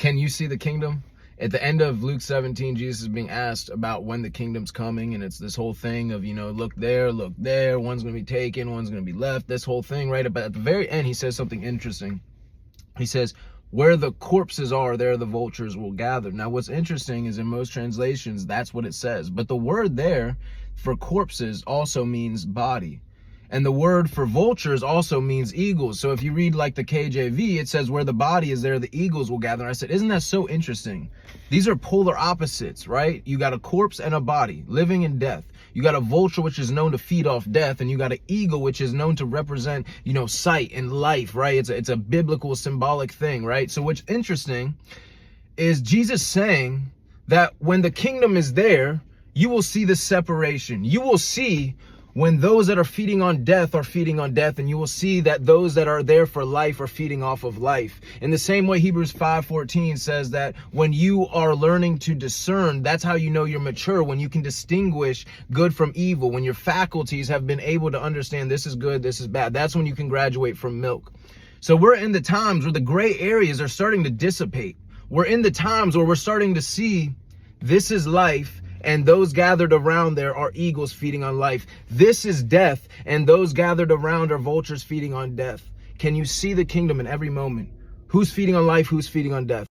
Can you see the kingdom? At the end of Luke 17, Jesus is being asked about when the kingdom's coming, and it's this whole thing of, look there, one's going to be taken, one's going to be left, this whole thing, right? But at the very end, he says something interesting. He says, where the corpses are, there the vultures will gather. Now, what's interesting is in most translations, that's what it says. But the word there for corpses also means body. And the word for vultures also means eagles. So if you read like the KJV, it says where the body is, there the eagles will gather. And I said, isn't that so interesting? These are polar opposites, right? You got a corpse and a body, living in death. You got a vulture, which is known to feed off death. And you got an eagle, which is known to represent, sight and life, right? It's a biblical symbolic thing, right? So what's interesting is Jesus saying that when the kingdom is there, you will see the separation. You will see when those that are feeding on death are feeding on death, and you will see that those that are there for life are feeding off of life. In the same way, Hebrews 5:14 says that when you are learning to discern, that's how you know you're mature, when you can distinguish good from evil, when your faculties have been able to understand this is good, this is bad. That's when you can graduate from milk. So we're in the times where the gray areas are starting to dissipate. We're in the times where we're starting to see this is life, and those gathered around there are eagles feeding on life. This is death, and those gathered around are vultures feeding on death. Can you see the kingdom in every moment? Who's feeding on life? Who's feeding on death?